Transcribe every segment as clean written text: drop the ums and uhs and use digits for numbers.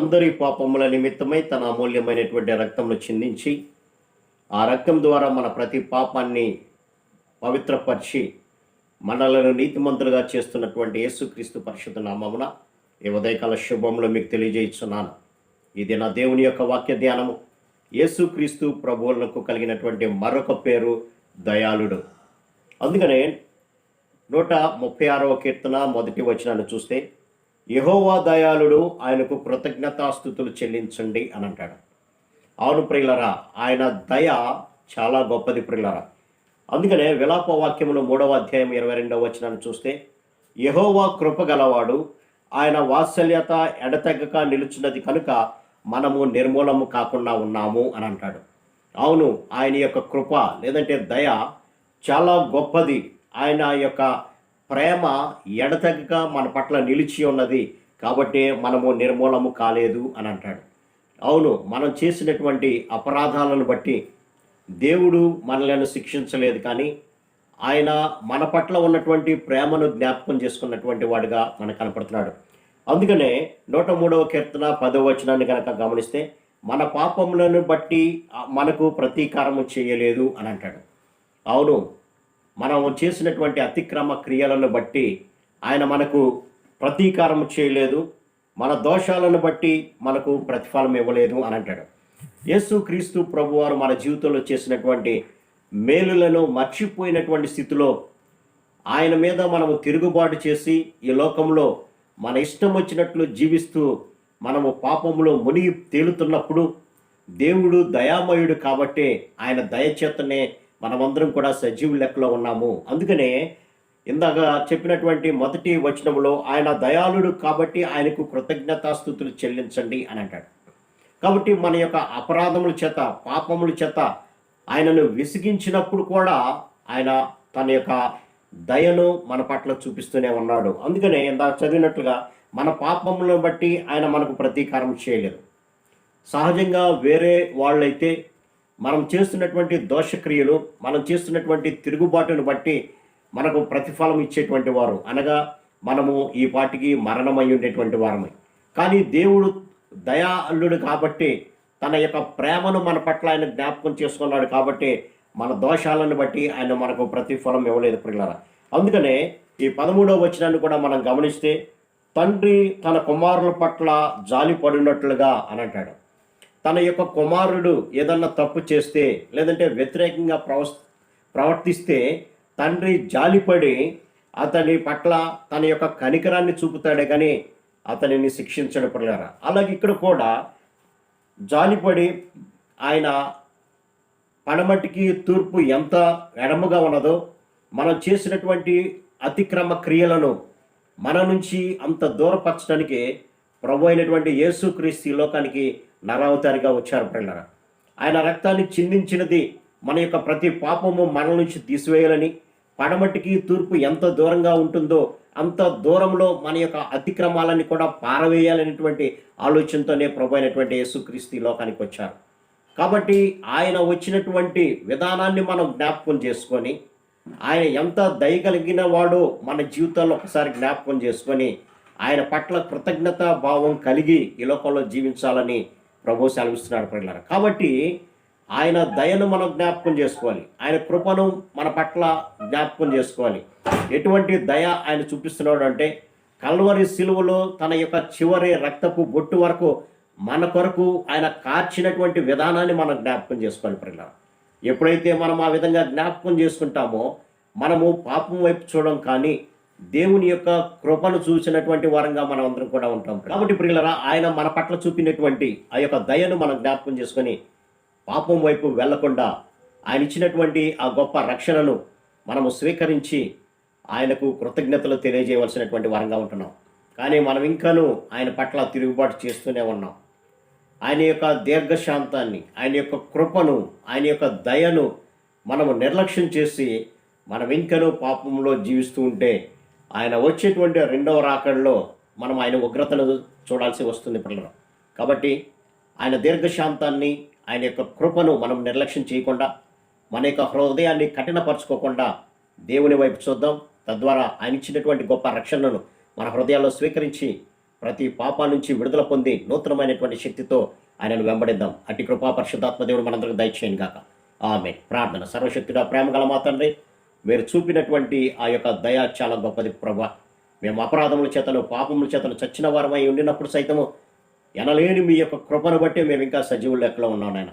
మనందరి పాపముల నిమిత్తమై తన అమూల్యమైనటువంటి రక్తమును చిందించి ఆ రక్తం ద్వారా మన ప్రతి పాపాన్ని పవిత్రపరిచి మనలను నీతిమంతులుగా చేస్తున్నటువంటి యేసుక్రీస్తు పరిశుద్ధ నామమున ఈ ఉదయకాల శుభములు మీకు తెలియజేస్తున్నాను. ఇది నా దేవుని యొక్క వాక్య ధ్యానము. యేసుక్రీస్తు ప్రభువులకు కలిగినటువంటి మరొక పేరు దయాళుడు. అందుకనే 136వ కీర్తన మొదటి వచనాన్ని చూస్తే, యెహోవా దయాళుడు, ఆయనకు కృతజ్ఞతాస్తుతులు చెల్లించండి అని అంటాడు. అవును ప్రియులరా, ఆయన దయ చాలా గొప్పది ప్రియులరా. అందుకనే విలాప వాక్యములు 3వ అధ్యాయం 22వ వచనాన్ని చూస్తే, యెహోవా కృప గలవాడు, ఆయన వాత్సల్యత ఎడతెగక నిలుచున్నది కనుక మనము నిర్మూలము కాకుండా ఉన్నాము అని అంటాడు. అవును, ఆయన యొక్క కృప లేదంటే దయ చాలా గొప్పది. ఆయన యొక్క ప్రేమ ఎడతెగక మన పట్ల నిలిచి ఉన్నది కాబట్టి మనము నిర్మూలము కాలేదు అని అంటాడు. అవును, మనం చేసినటువంటి అపరాధాలను బట్టి దేవుడు మనలను శిక్షించలేదు, కానీ ఆయన మన పట్ల ఉన్నటువంటి ప్రేమను జ్ఞాపకం చేసుకున్నటువంటి వాడిగా మనకు కనపడుతున్నాడు. అందుకనే 103వ కీర్తన 10వ వచనాన్ని కనుక గమనిస్తే, మన పాపములను బట్టి మనకు ప్రతీకారము చేయలేదు అని అంటాడు. అవును, మనం చేసినటువంటి అతిక్రమ క్రియలను బట్టి ఆయన మనకు ప్రతీకారం చేయలేదు, మన దోషాలను బట్టి మనకు ప్రతిఫలం ఇవ్వలేదు అని అంటాడు. యేసుక్రీస్తు ప్రభువారు మన జీవితంలో చేసినటువంటి మేలులను మర్చిపోయినటువంటి స్థితిలో ఆయన మీద మనము తిరుగుబాటు చేసి ఈ లోకంలో మన ఇష్టం వచ్చినట్లు జీవిస్తూ మనము పాపంలో మునిగి తేలుతున్నప్పుడు దేవుడు దయామయుడు కాబట్టి ఆయన దయచేతనే మనమందరం కూడా సజీవు లెక్కలో ఉన్నాము. అందుకనే ఇందాక చెప్పినటువంటి మొదటి వచనంలో ఆయన దయాళుడు కాబట్టి ఆయనకు కృతజ్ఞతాస్తుతులు చెల్లించండి అని అంటాడు. కాబట్టి మన యొక్క అపరాధముల చేత పాపముల చేత ఆయనను విసిగించినప్పుడు కూడా ఆయన తన యొక్క దయను మన పట్ల చూపిస్తూనే ఉన్నాడు. అందుకనే ఇందాక చదివినట్లుగా మన పాపములను బట్టి ఆయన మనకు ప్రతీకారం చేయలేదు. సహజంగా వేరే వాళ్ళైతే మనం చేస్తున్నటువంటి దోషక్రియలు, మనం చేస్తున్నటువంటి తిరుగుబాటును బట్టి మనకు ప్రతిఫలం ఇచ్చేటువంటి వారు, అనగా మనము ఈ పాటికి మరణమై ఉండేటువంటి వారమే. కానీ దేవుడు దయాళుడు కాబట్టి తన యొక్క ప్రేమను మన పట్ల ఆయన జ్ఞాపకం చేసుకున్నాడు కాబట్టి మన దోషాలను బట్టి ఆయన మనకు ప్రతిఫలం ఇవ్వలేదు ప్రియులారా. అందుకనే ఈ 13వ వచనాన్ని కూడా మనం గమనిస్తే, తండ్రి తన కుమారుల పట్ల జాలి పడినట్లుగా అని అంటాడు. తన యొక్క కుమారుడు ఏదన్నా తప్పు చేస్తే లేదంటే వ్యతిరేకంగా ప్రవర్తిస్తే తండ్రి జాలిపడి అతని పట్ల తన యొక్క కనికరాన్ని చూపుతాడే కానీ అతనిని శిక్షించడు ప్రియులారా. అలాగే ఇక్కడ కూడా జాలిపడి ఆయన పడమటికి తూర్పు ఎంత ఎడమగా ఉన్నదో మనం చేసినటువంటి అతిక్రమ క్రియలను మన నుంచి అంత దూరపరచడానికి ప్రభు అయినటువంటి యేసుక్రీస్తు ఈ లోకానికి నరావతారిగా వచ్చారు ప్రియులారా. ఆయన రక్తాన్ని చిందించినది మన యొక్క ప్రతి పాపము మన నుంచి తీసివేయాలని, పడమటికి తూర్పు ఎంత దూరంగా ఉంటుందో అంత దూరంలో మన యొక్క అతిక్రమాలని కూడా పారవేయాలనేటువంటి ఆలోచనతోనే ప్రభు అయినటువంటి యేసుక్రీస్తు ఈ లోకానికి వచ్చారు. కాబట్టి ఆయన వచ్చినటువంటి విధానాన్ని మనం జ్ఞాపకం చేసుకొని, ఆయన ఎంత దయగలిగిన వాడో మన జీవితాల్లో ఒకసారి జ్ఞాపకం చేసుకొని ఆయన పట్ల కృతజ్ఞతా భావం కలిగి ఈ లోకంలో జీవించాలని ప్రభు సెలవిస్తున్నాడు ప్రియులారా. కాబట్టి ఆయన దయను మనం జ్ఞాపకం చేసుకోవాలి, ఆయన కృపను మన పట్ల జ్ఞాపకం చేసుకోవాలి. ఎటువంటి దయ ఆయన చూపిస్తున్నాడు అంటే, కల్వరి సిలువలో తన యొక్క చివరి రక్తపు బొట్టు వరకు మన కొరకు ఆయన కార్చినటువంటి విధానాన్ని మనం జ్ఞాపకం చేసుకోవాలి ప్రియులారా. ఎప్పుడైతే మనం ఆ విధంగా జ్ఞాపకం చేసుకుంటామో మనము పాపం వైపు చూడడం, కానీ దేవుని యొక్క కృపను చూసినటువంటి వారంగా మనం అందరం కూడా ఉంటాం. కాబట్టి ప్రియులారా, ఆయన మన పట్ల చూపినటువంటి ఆ యొక్క దయను మనం జ్ఞాపకం చేసుకొని పాపం వైపు వెళ్లకుండా ఆయన ఇచ్చినటువంటి ఆ గొప్ప రక్షణను మనము స్వీకరించి ఆయనకు కృతజ్ఞతలు తెలియజేయవలసినటువంటి వారంగా ఉంటున్నాం. కానీ మనం ఇంకాను ఆయన పట్ల తిరుగుబాటు చేస్తూనే ఉన్నాం. ఆయన యొక్క దీర్ఘశాంతాన్ని, ఆయన యొక్క కృపను, ఆయన యొక్క దయను మనము నిర్లక్ష్యం చేసి మనం ఇంకనూ పాపంలో జీవిస్తూ ఉంటే ఆయన వచ్చేటువంటి రెండవ రాకడలో మనం ఆయన ఉగ్రతను చూడాల్సి వస్తుంది పిల్లలు. కాబట్టి ఆయన దీర్ఘశాంతాన్ని, ఆయన యొక్క కృపను మనం నిర్లక్ష్యం చేయకుండా, మన యొక్క హృదయాన్ని కఠినపరచుకోకుండా దేవుని వైపు చూద్దాం. తద్వారా ఆయన ఇచ్చినటువంటి గొప్ప రక్షణను మన హృదయాల్లో స్వీకరించి ప్రతి పాప నుంచి విడుదల పొంది నూతనమైనటువంటి శక్తితో ఆయనను వెంబడిద్దాం. అట్టి కృపా పరిశుద్ధాత్మ దేవుడు మనందరికి దయచేయను గాక. ఆమె ప్రార్థన. సర్వశక్తుడా ప్రేమ గల మా తండ్రి, మీరు చూపినటువంటి ఆ యొక్క దయ చాలా గొప్పది ప్రభా. మేము అపరాధముల చేతను పాపముల చేతను చచ్చిన వారమై ఉండినప్పుడు సైతము ఎనలేని మీ యొక్క కృపను బట్టి మేము ఇంకా సజీవుల లెక్కలో ఉన్నాం నాయన.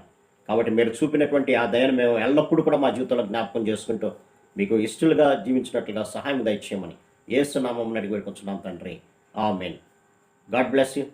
కాబట్టి మీరు చూపినటువంటి ఆ దయను మేము ఎల్లప్పుడూ కూడా మా జీవితంలో జ్ఞాపకం చేసుకుంటూ మీకు ఇష్టలుగా జీవించినట్లుగా సహాయం దయచేయమని యేసు నామమున అడిగి వేడుకొంచున్నాం తండ్రి. ఆమేన్. God bless you.